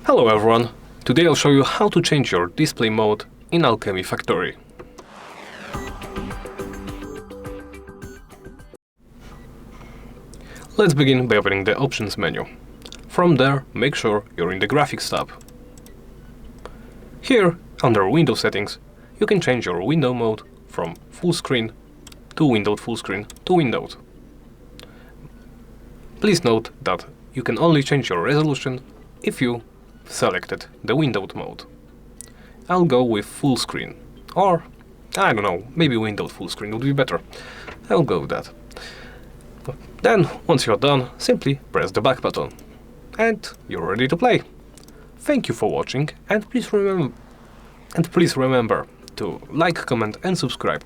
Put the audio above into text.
Hello everyone! Today I'll show you how to change your display mode in Alchemy Factory. Let's begin by opening the Options menu. From there, make sure you're in the Graphics tab. Here, under Window Settings, you can change your window mode from full screen to windowed full screen to windowed. Please note that you can only change your resolution if you selected the windowed mode. I'll go with full screen, or I don't know, maybe windowed full screen would be better. I'll go with that. Then, once you're done, simply press the back button, and you're ready to play. Thank you for watching, and please remember to like, comment and subscribe.